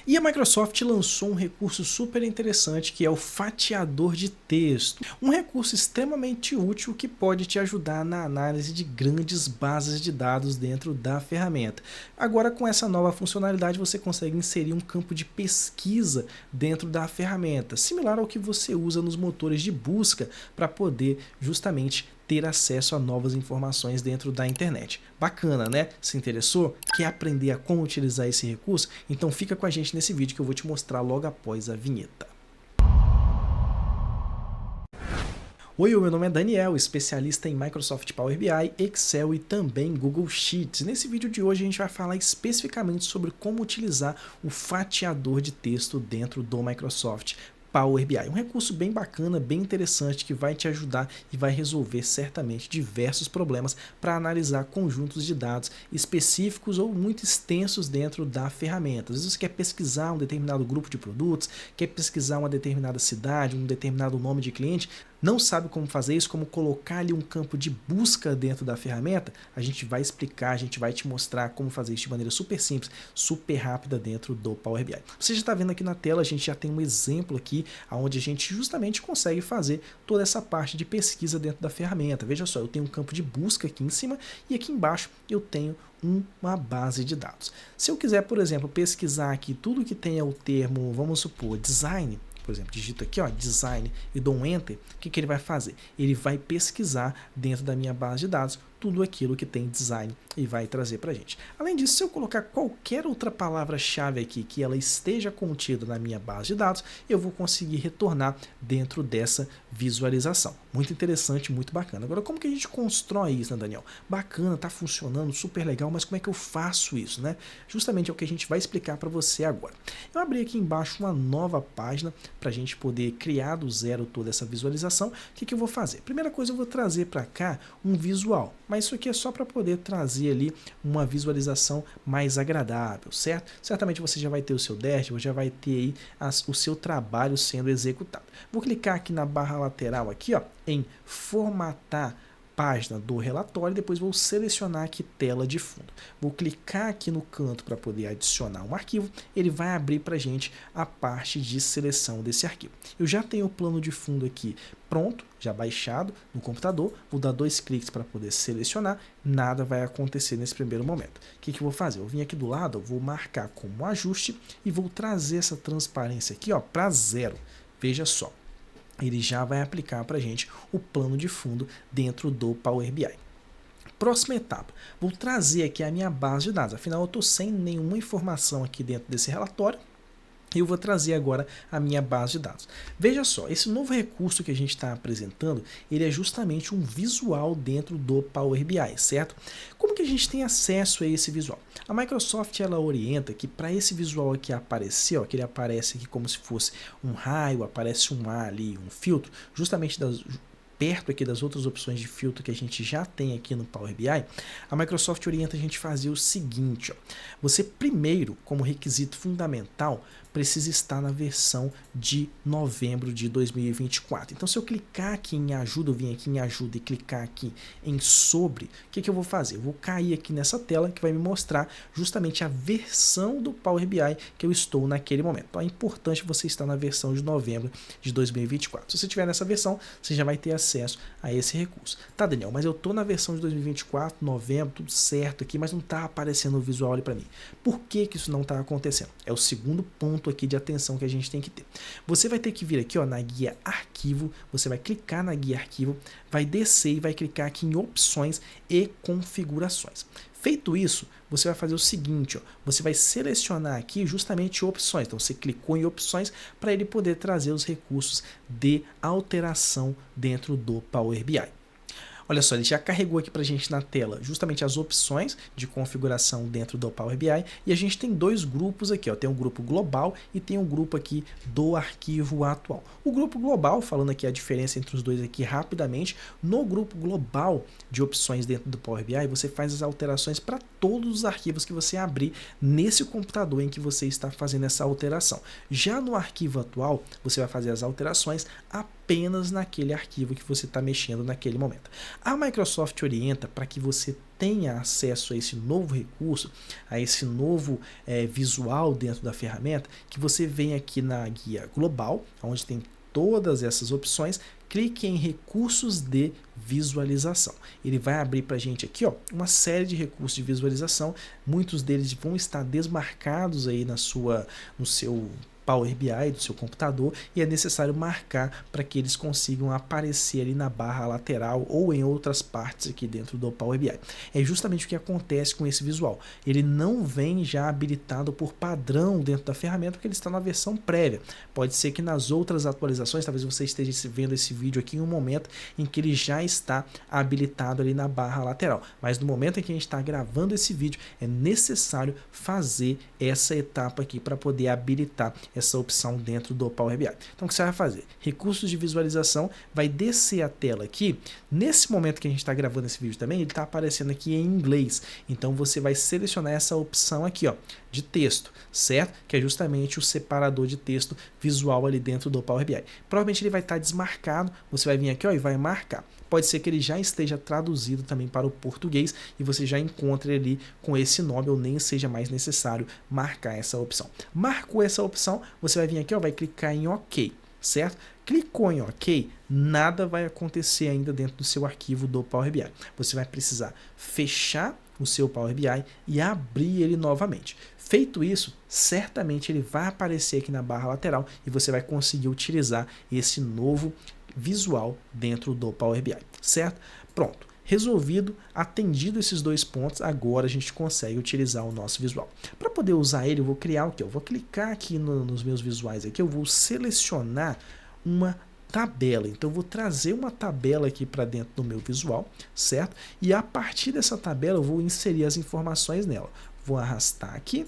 E a Microsoft lançou um recurso super interessante que é o fatiador de texto. Um recurso extremamente útil que pode te ajudar na análise de grandes bases de dados dentro da ferramenta. Agora, com essa nova funcionalidade, você consegue inserir um campo de pesquisa dentro da ferramenta, similar ao que você usa nos motores de busca para poder justamente ter acesso a novas informações dentro da internet. Bacana, né? Se interessou? Quer aprender a como utilizar esse recurso? Então fica com a gente nesse vídeo que eu vou te mostrar logo após a vinheta. Oi, meu nome é Daniel, especialista em Microsoft Power BI, Excel e também Google Sheets. Nesse vídeo de hoje a gente vai falar especificamente sobre como utilizar o fatiador de texto dentro do Microsoft Power BI. Um recurso bem bacana, bem interessante, que vai te ajudar e vai resolver certamente diversos problemas para analisar conjuntos de dados específicos ou muito extensos dentro da ferramenta. Às vezes você quer pesquisar um determinado grupo de produtos, quer pesquisar uma determinada cidade, um determinado nome de cliente, não sabe como fazer isso, como colocar ali um campo de busca dentro da ferramenta, a gente vai explicar, a gente vai te mostrar como fazer isso de maneira super simples, super rápida dentro do Power BI. Você já está vendo aqui na tela, a gente já tem um exemplo aqui, onde a gente justamente consegue fazer toda essa parte de pesquisa dentro da ferramenta. Veja só, eu tenho um campo de busca aqui em cima e aqui embaixo eu tenho uma base de dados. Se eu quiser, por exemplo, pesquisar aqui tudo que tenha o termo, vamos supor, design, por exemplo, digito aqui, ó, design e dou um enter, o que ele vai fazer? Ele vai pesquisar dentro da minha base de dados tudo aquilo que tem design e vai trazer para a gente. Além disso, se eu colocar qualquer outra palavra-chave aqui que ela esteja contida na minha base de dados, eu vou conseguir retornar dentro dessa visualização. Muito interessante, muito bacana. Agora, como que a gente constrói isso, né, Daniel? Bacana, tá funcionando, super legal, mas como é que eu faço isso, né? Justamente é o que a gente vai explicar para você agora. Eu abri aqui embaixo uma nova página para a gente poder criar do zero toda essa visualização. O que eu vou fazer? Primeira coisa, eu vou trazer para cá um visual. Mas isso aqui é só para poder trazer ali uma visualização mais agradável, certo? Certamente você já vai ter o seu dashboard, já vai ter aí o seu trabalho sendo executado. Vou clicar aqui na barra lateral aqui, ó, em formatar página do relatório, depois vou selecionar aqui tela de fundo. Vou clicar aqui no canto para poder adicionar um arquivo, ele vai abrir para a gente a parte de seleção desse arquivo. Eu já tenho o plano de fundo aqui pronto, já baixado no computador, vou dar 2 cliques para poder selecionar, nada vai acontecer nesse primeiro momento. O que eu vou fazer? Eu vim aqui do lado, eu vou marcar como ajuste e vou trazer essa transparência aqui para 0. Veja só. Ele já vai aplicar para a gente o plano de fundo dentro do Power BI. Próxima etapa, vou trazer aqui a minha base de dados, afinal eu estou sem nenhuma informação aqui dentro desse relatório, e eu vou trazer agora a minha base de dados. Veja só, esse novo recurso que a gente está apresentando, ele é justamente um visual dentro do Power BI, certo? Como que a gente tem acesso a esse visual? A Microsoft ela orienta que para esse visual aqui aparecer, ó, que ele aparece aqui como se fosse um raio, aparece um ar ali, um filtro, justamente perto aqui das outras opções de filtro que a gente já tem aqui no Power BI, a Microsoft orienta a gente fazer o seguinte, ó. Você primeiro, como requisito fundamental, precisa estar na versão de novembro de 2024. Então, se eu clicar aqui em ajuda, eu vim aqui em ajuda e clicar aqui em sobre, o que eu vou fazer? Eu vou cair aqui nessa tela que vai me mostrar justamente a versão do Power BI que eu estou naquele momento. Então, é importante você estar na versão de novembro de 2024. Se você estiver nessa versão, você já vai ter acesso a esse recurso. Tá, Daniel, mas eu estou na versão de 2024, novembro, tudo certo aqui, mas não está aparecendo o visual ali para mim. Por que isso não está acontecendo? É o segundo ponto aqui de atenção que a gente tem que ter. Você vai ter que vir aqui, ó, na guia arquivo, você vai clicar na guia arquivo, vai descer e vai clicar aqui em opções e configurações. Feito isso, você vai fazer o seguinte, ó, você vai selecionar aqui justamente opções. Então você clicou em opções para ele poder trazer os recursos de alteração dentro do Power BI. Olha só, ele já carregou aqui para a gente na tela justamente as opções de configuração dentro do Power BI e a gente tem 2 grupos aqui, ó, tem um grupo global e tem um grupo aqui do arquivo atual. O grupo global, falando aqui a diferença entre os dois aqui rapidamente, no grupo global de opções dentro do Power BI você faz as alterações para todos os arquivos que você abrir nesse computador em que você está fazendo essa alteração. Já no arquivo atual, você vai fazer as alterações apenas naquele arquivo que você está mexendo naquele momento. A Microsoft orienta para que você tenha acesso a esse novo recurso, a esse novo visual dentro da ferramenta, que você vem aqui na guia global, onde tem todas essas opções, clique em recursos de visualização. Ele vai abrir para a gente aqui uma série de recursos de visualização, muitos deles vão estar desmarcados aí no seu Power BI do seu computador e é necessário marcar para que eles consigam aparecer ali na barra lateral ou em outras partes aqui dentro do Power BI. É justamente o que acontece com esse visual. Ele não vem já habilitado por padrão dentro da ferramenta porque ele está na versão prévia. Pode ser que nas outras atualizações, talvez você esteja vendo esse vídeo aqui em um momento em que ele já está habilitado ali na barra lateral. Mas no momento em que a gente está gravando esse vídeo, é necessário fazer essa etapa aqui para poder habilitar essa opção dentro do Power BI. Então o que você vai fazer? Recursos de visualização, vai descer a tela aqui. Nesse momento que a gente está gravando esse vídeo também, ele está aparecendo aqui em inglês. Então você vai selecionar essa opção aqui, de texto, certo? Que é justamente o separador de texto visual ali dentro do Power BI. Provavelmente ele vai estar desmarcado, você vai vir aqui e vai marcar. Pode ser que ele já esteja traduzido também para o português e você já encontre ali com esse nome ou nem seja mais necessário marcar essa opção. Marcou essa opção, você vai vir aqui, vai clicar em OK, certo? Clicou em OK, nada vai acontecer ainda dentro do seu arquivo do Power BI. Você vai precisar fechar o seu Power BI e abrir ele novamente. Feito isso, certamente ele vai aparecer aqui na barra lateral e você vai conseguir utilizar esse novo visual dentro do Power BI, certo? Pronto, resolvido, atendido esses dois pontos, agora a gente consegue utilizar o nosso visual. Para poder usar ele, eu vou criar o quê? Eu vou clicar aqui nos meus visuais aqui, eu vou selecionar uma tabela. Então eu vou trazer uma tabela aqui para dentro do meu visual, certo? E a partir dessa tabela eu vou inserir as informações nela. Vou arrastar aqui,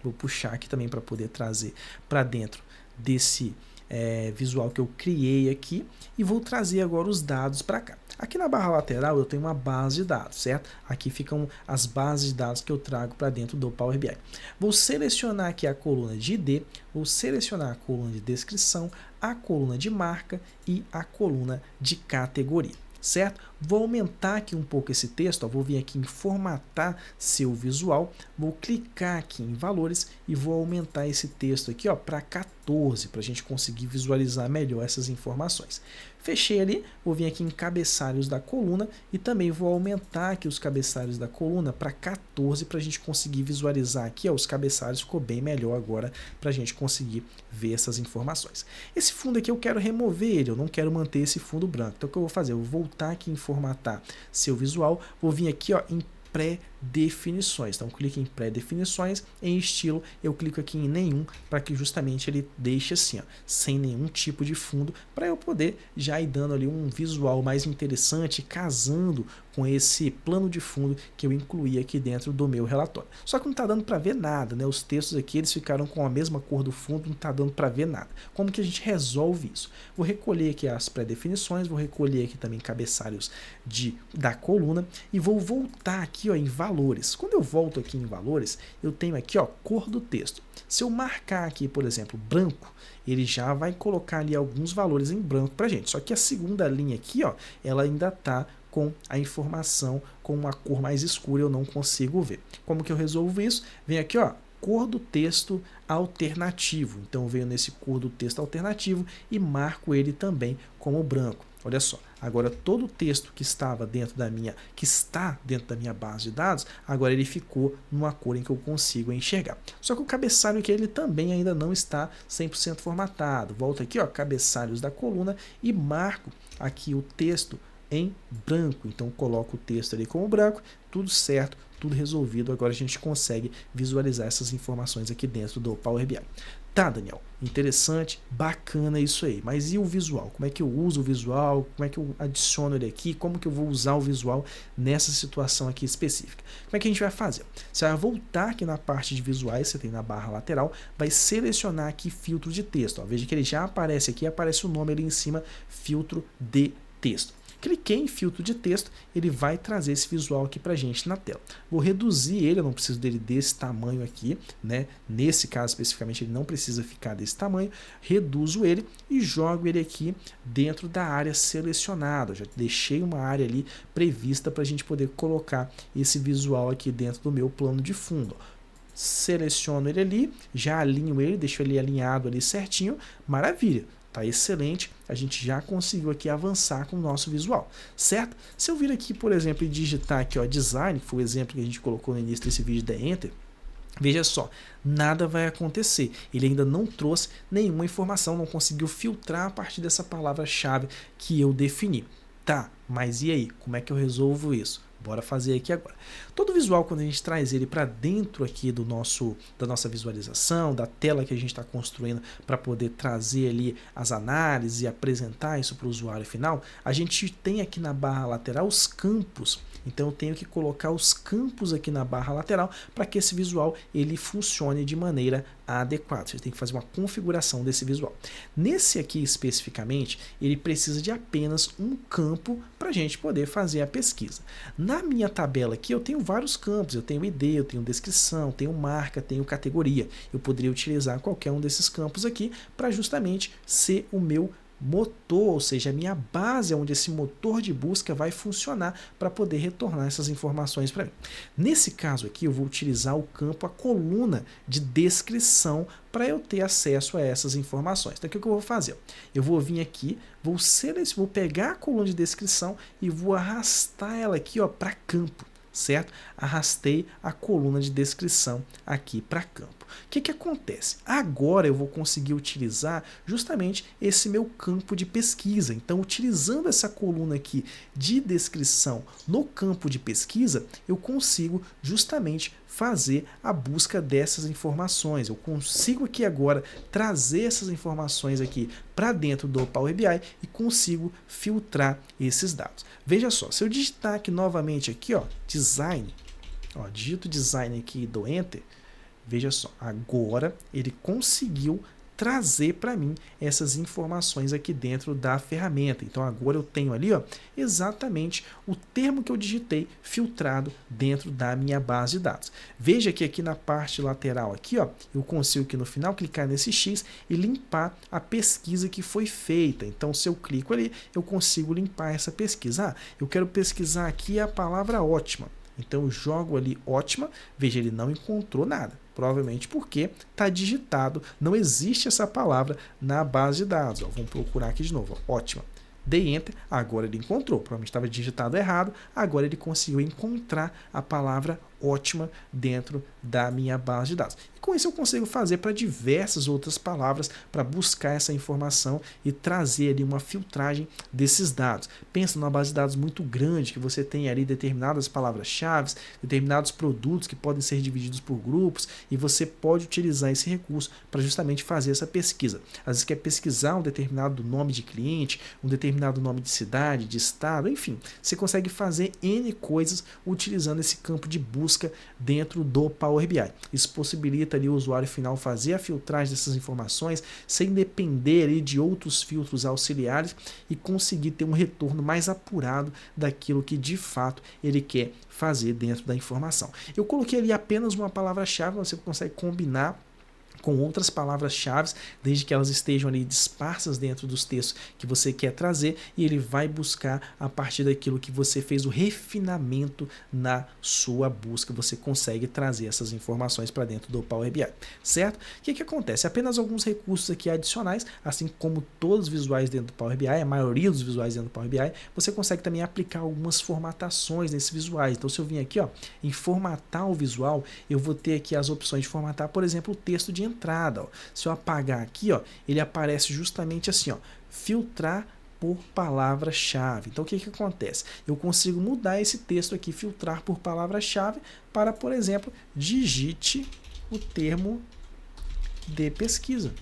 vou puxar aqui também para poder trazer para dentro desse visual que eu criei aqui e vou trazer agora os dados para cá. Aqui na barra lateral eu tenho uma base de dados, certo? Aqui ficam as bases de dados que eu trago para dentro do Power BI. Vou selecionar aqui a coluna de ID, vou selecionar a coluna de descrição, a coluna de marca e a coluna de categoria, certo? Vou aumentar aqui um pouco esse texto, vou vir aqui em formatar seu visual, vou clicar aqui em valores e vou aumentar esse texto aqui para 14, para a gente conseguir visualizar melhor essas informações. Fechei ali, vou vir aqui em cabeçalhos da coluna e também vou aumentar aqui os cabeçalhos da coluna para 14 para a gente conseguir visualizar aqui, os cabeçalhos ficou bem melhor agora para a gente conseguir ver essas informações. Esse fundo aqui eu quero remover ele, eu não quero manter esse fundo branco, então o que eu vou fazer? Eu vou voltar aqui em formatar seu visual, vou vir aqui em pré-definições. Então, clique em pré-definições, em estilo, eu clico aqui em nenhum, para que justamente ele deixe assim, sem nenhum tipo de fundo, para eu poder já ir dando ali um visual mais interessante, casando com esse plano de fundo que eu incluí aqui dentro do meu relatório. Só que não está dando para ver nada, né? Os textos aqui eles ficaram com a mesma cor do fundo, não está dando para ver nada. Como que a gente resolve isso? Vou recolher aqui as pré-definições, vou recolher aqui também cabeçalhos da coluna e vou voltar aqui em valores. Quando eu volto aqui em valores, eu tenho aqui cor do texto. Se eu marcar aqui, por exemplo, branco, ele já vai colocar ali alguns valores em branco para a gente. Só que a segunda linha aqui, ela ainda está com a informação com uma cor mais escura, eu não consigo ver. Como que eu resolvo isso? Vem aqui, cor do texto alternativo. Então eu venho nesse cor do texto alternativo e marco ele também como branco. Olha só, agora todo o texto que estava dentro da minha, que está dentro da minha base de dados, agora ele ficou numa cor em que eu consigo enxergar. Só que o cabeçalho aqui ele também ainda não está 100% formatado. Volto aqui, cabeçalhos da coluna e marco aqui o texto em branco. Então coloco o texto ali como branco, tudo certo, tudo resolvido. Agora a gente consegue visualizar essas informações aqui dentro do Power BI. Tá, Daniel, interessante, bacana isso aí, mas e o visual? Como é que eu uso o visual? Como é que eu adiciono ele aqui? Como que eu vou usar o visual nessa situação aqui específica? Como é que a gente vai fazer? Você vai voltar aqui na parte de visuais, você tem na barra lateral, vai selecionar aqui filtro de texto. Veja que ele já aparece aqui, aparece o nome ali em cima, filtro de texto. O Cliquei em filtro de texto, ele vai trazer esse visual aqui pra gente na tela. Vou reduzir ele, eu não preciso dele desse tamanho aqui, né? Nesse caso especificamente ele não precisa ficar desse tamanho. Reduzo ele e jogo ele aqui dentro da área selecionada. Eu já deixei uma área ali prevista para a gente poder colocar esse visual aqui dentro do meu plano de fundo. Seleciono ele ali, já alinho ele, deixo ele alinhado ali certinho, maravilha. Tá excelente, a gente já conseguiu aqui avançar com o nosso visual, certo? Se eu vir aqui, por exemplo, e digitar aqui, ó, design, que foi o exemplo que a gente colocou no início desse vídeo, der Enter, veja só, nada vai acontecer. Ele ainda não trouxe nenhuma informação, não conseguiu filtrar a partir dessa palavra-chave que eu defini. Tá, mas e aí? Como é que eu resolvo isso? Bora fazer aqui agora. Todo visual, quando a gente traz ele para dentro aqui da nossa visualização, da tela que a gente está construindo para poder trazer ali as análises e apresentar isso para o usuário final, a gente tem aqui na barra lateral os campos. Então eu tenho que colocar os campos aqui na barra lateral para que esse visual ele funcione de maneira adequada. Você tem que fazer uma configuração desse visual. Nesse aqui especificamente, ele precisa de apenas um campo para a gente poder fazer a pesquisa. Na minha tabela aqui eu tenho vários campos, eu tenho ID, eu tenho descrição, tenho marca, tenho categoria. Eu poderia utilizar qualquer um desses campos aqui para justamente ser o meu motor, ou seja, a minha base onde esse motor de busca vai funcionar para poder retornar essas informações para mim. Nesse caso aqui eu vou utilizar o campo, a coluna de descrição para eu ter acesso a essas informações. Então o que eu vou fazer? Eu vou vir aqui, vou pegar a coluna de descrição e vou arrastar ela aqui para campo. Certo? Arrastei a coluna de descrição aqui para campo. O que acontece? Agora eu vou conseguir utilizar justamente esse meu campo de pesquisa. Então, utilizando essa coluna aqui de descrição no campo de pesquisa, eu consigo justamente fazer a busca dessas informações. Eu consigo aqui agora trazer essas informações aqui para dentro do Power BI e consigo filtrar esses dados. Veja só, se eu digitar aqui novamente aqui, ó, design, ó, digito design aqui e dou Enter, veja só, agora ele conseguiu trazer para mim essas informações aqui dentro da ferramenta. Então agora eu tenho ali, ó, exatamente o termo que eu digitei filtrado dentro da minha base de dados. Veja que aqui na parte lateral aqui, ó, eu consigo aqui no final clicar nesse X e limpar a pesquisa que foi feita. Então se eu clico ali, eu consigo limpar essa pesquisa. Ah, eu quero pesquisar aqui a palavra ótima. Então eu jogo ali ótima, veja, ele não encontrou nada. Provavelmente porque está digitado, não existe essa palavra na base de dados. Ó, vamos procurar aqui de novo, ó, ótima. Dei Enter, agora ele encontrou. Provavelmente estava digitado errado, agora ele conseguiu encontrar a palavra ótima dentro da minha base de dados. E com isso eu consigo fazer para diversas outras palavras para buscar essa informação e trazer ali uma filtragem desses dados. Pensa numa base de dados muito grande, que você tem ali determinadas palavras-chave, determinados produtos que podem ser divididos por grupos e você pode utilizar esse recurso para justamente fazer essa pesquisa. Às vezes quer pesquisar um determinado nome de cliente, um determinado nome de cidade, de estado, enfim. Você consegue fazer N coisas utilizando esse campo de busca dentro do Power BI. Isso possibilita ali o usuário final fazer a filtragem dessas informações sem depender ali de outros filtros auxiliares e conseguir ter um retorno mais apurado daquilo que de fato ele quer fazer dentro da informação. Eu coloquei ali apenas uma palavra-chave, você consegue combinar com outras palavras-chave, desde que elas estejam ali dispersas dentro dos textos que você quer trazer, e ele vai buscar a partir daquilo que você fez o refinamento na sua busca. Você consegue trazer essas informações para dentro do Power BI, certo? O que acontece? Apenas alguns recursos aqui adicionais, assim como todos os visuais dentro do Power BI, a maioria dos visuais dentro do Power BI, você consegue também aplicar algumas formatações nesses visuais. Então, se eu vim aqui, ó, em formatar o visual, eu vou ter aqui as opções de formatar, por exemplo, o texto de entrada. Ó. Se eu apagar aqui, ó, ele aparece justamente assim, ó, filtrar por palavra-chave. Então o que acontece? Eu consigo mudar esse texto aqui, filtrar por palavra-chave, para, por exemplo, digite o termo de pesquisa.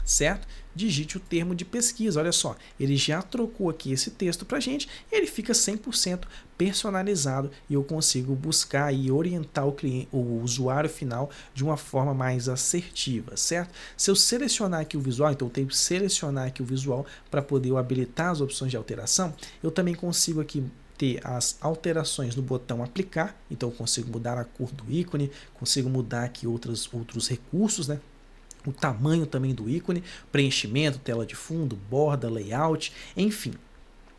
certo? Digite o termo de pesquisa, olha só, ele já trocou aqui esse texto para a gente e ele fica 100% personalizado e eu consigo buscar e orientar o cliente, o usuário final de uma forma mais assertiva, certo? Se eu selecionar aqui o visual, então eu tenho que selecionar aqui o visual para poder eu habilitar as opções de alteração, eu também consigo aqui ter as alterações no botão aplicar, então eu consigo mudar a cor do ícone, consigo mudar aqui outros recursos, né? O tamanho também do ícone, preenchimento, tela de fundo, borda, layout, enfim.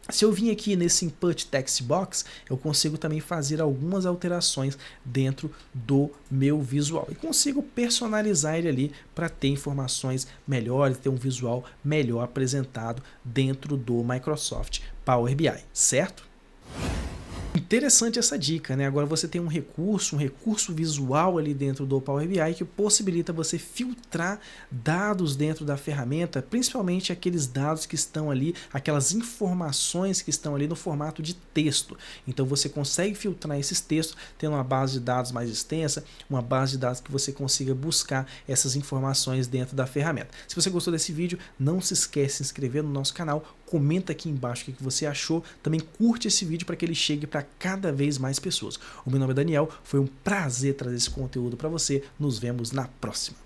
Se eu vim aqui nesse Input Text Box, eu consigo também fazer algumas alterações dentro do meu visual e consigo personalizar ele ali para ter informações melhores, ter um visual melhor apresentado dentro do Microsoft Power BI, certo? Interessante essa dica, né? Agora você tem um recurso visual ali dentro do Power BI que possibilita você filtrar dados dentro da ferramenta, principalmente aqueles dados que estão ali, aquelas informações que estão ali no formato de texto. Então você consegue filtrar esses textos tendo uma base de dados mais extensa, uma base de dados que você consiga buscar essas informações dentro da ferramenta. Se você gostou desse vídeo, não se esqueça de se inscrever no nosso canal, comenta aqui embaixo o que você achou, também curte esse vídeo para que ele chegue para cada vez mais pessoas. O meu nome é Daniel, foi um prazer trazer esse conteúdo para você, nos vemos na próxima.